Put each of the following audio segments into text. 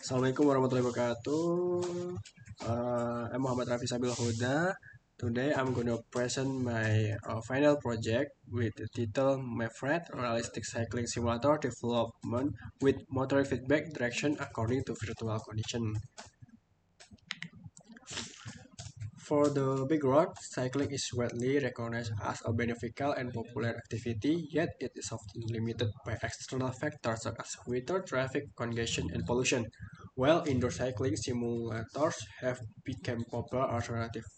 Assalamualaikum warahmatullahi wabarakatuh. I'm Muhammad Rafi Sabil Huda. Today I'm going to present my final project with the title MAFRED Realistic Cycling Simulator Development with Motor Feedback Direction According to Virtual Condition. For the background, cycling is widely recognized as a beneficial and popular activity, yet it is often limited by external factors such as weather, traffic, congestion, and pollution. While indoor cycling simulators have become popular alternatives,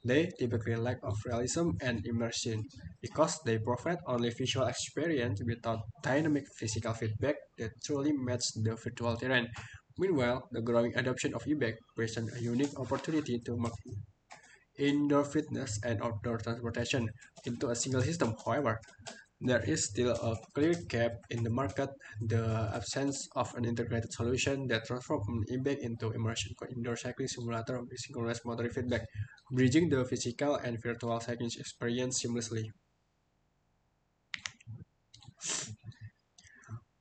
they typically lack of realism and immersion because they provide only visual experience without dynamic physical feedback that truly matches the virtual terrain. Meanwhile, the growing adoption of e-bike presents a unique opportunity to merge indoor fitness and outdoor transportation into a single system. However, there is still a clear gap in the market, the absence of an integrated solution that transforms an e-bike into immersion indoor cycling simulator with synchronous motor feedback, bridging the physical and virtual cycling experience seamlessly.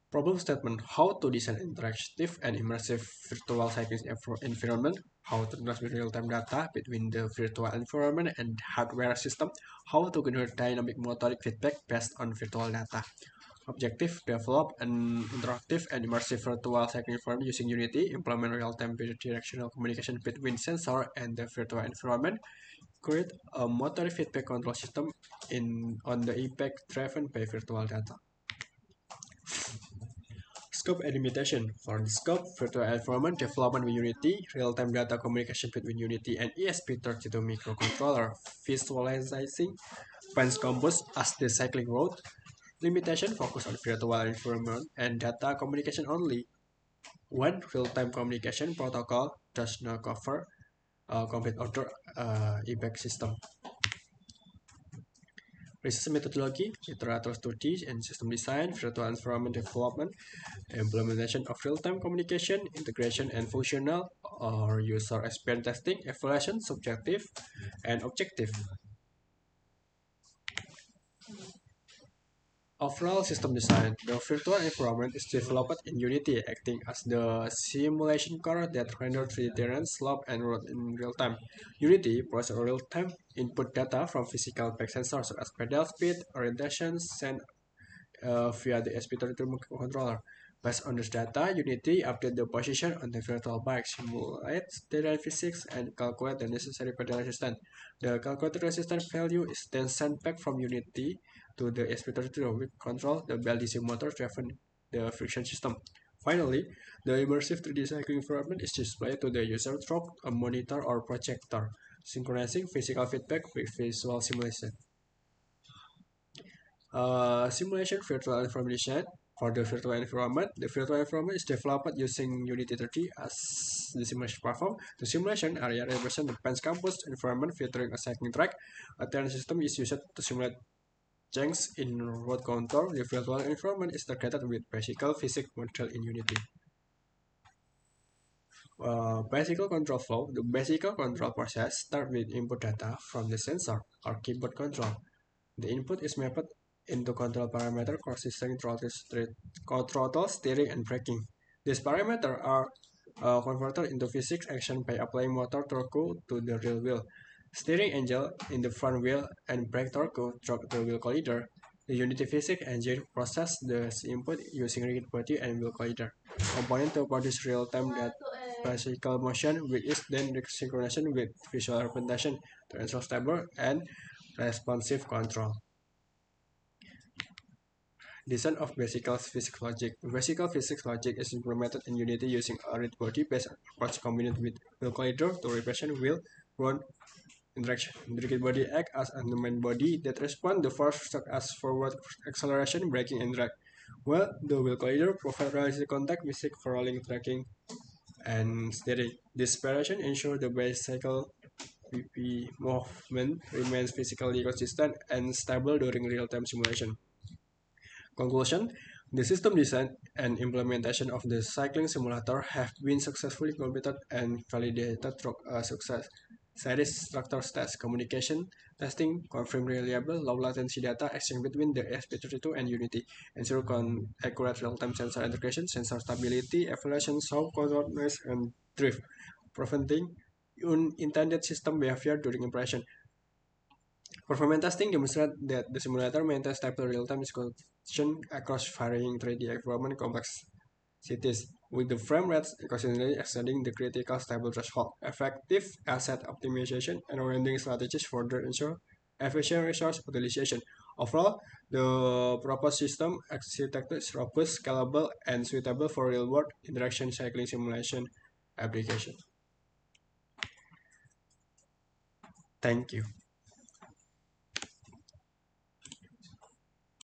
Problem statement: how to design interactive and immersive virtual cycling environment, how to transmit real-time data between the virtual environment and hardware system, how to generate dynamic motoric feedback based on virtual data. Objective: develop an interactive and immersive virtual cycling environment using Unity, implement real-time bidirectional communication between sensor and the virtual environment, create a motoric feedback control system on the impact driven by virtual data. Scope and limitation. For the scope, virtual environment development with Unity, real-time data communication between Unity and ESP32 microcontroller, visualizing fence compose as the cycling route. Limitation focus on virtual environment and data communication only. One real-time communication protocol does not cover complete outdoor e-bike system. Research methodology, literature studies and system design, virtual environment development, implementation of real-time communication, integration and functional or user experience testing, evaluation, subjective and objective. Overall system design. The virtual environment is developed in Unity, acting as the simulation core that renders 3D terrain, slope, and road in real time. Unity processes real-time input data from physical bike sensors such as pedal speed, orientation, sent via the SP32 microcontroller. Based on this data, Unity updates the position on the virtual bike, simulates terrain physics, and calculate the necessary pedal resistance. The calculated resistance value is then sent back from Unity to the SP32, which controls the BLDC motor driven the friction system. Finally, the immersive 3D cycling environment is displayed to the user through a monitor or projector, synchronizing physical feedback with visual simulation. Simulation virtual information. For the virtual environment, the virtual environment is developed using Unity 3D as the simulation platform. The simulation area represents the Pence campus environment featuring a cycling track. A terrain system is used to simulate changes in road contour. The virtual environment is targeted with basic physics model in Unity. Basic control flow. The basic control process starts with input data from the sensor or keyboard control. The input is mapped into control parameter consisting throttle, steering, and braking. These parameters are converted into physics action by applying motor torque to the rear wheel, steering angle in the front wheel, and brake torque through the wheel collider. The Unity Physics engine processes the input using rigid body and wheel collider component to produce real-time bicycle motion, which is then synchronized with visual representation to ensure stable and responsive control. Design of basic physics logic. Basic physics logic is implemented in Unity using a rigid body-based approach combined with wheel collider to represent wheel-ground interaction. The rigid body acts as a main body that responds to force such as forward acceleration, braking, and drag, while the wheel collider provides realistic contact physics for rolling, tracking, and steering. This separation ensures the bicycle PP movement remains physically consistent and stable during real-time simulation. Conclusion: the system design and implementation of the cycling simulator have been successfully completed and validated through Series structures test communication testing confirm reliable low latency data exchange between the ESP32 and Unity, ensure accurate real-time sensor integration, sensor stability, evaluation, show control noise, and drift, preventing unintended system behavior during operation. Performance testing demonstrates that the simulator maintains stable real-time execution across varying 3D environment complexities, with the frame rates consistently exceeding the critical stable threshold. Effective asset optimization and orienting strategies further ensure efficient resource utilization. Overall, the proposed system architecture is robust, scalable, and suitable for real-world interaction cycling simulation application. Thank you.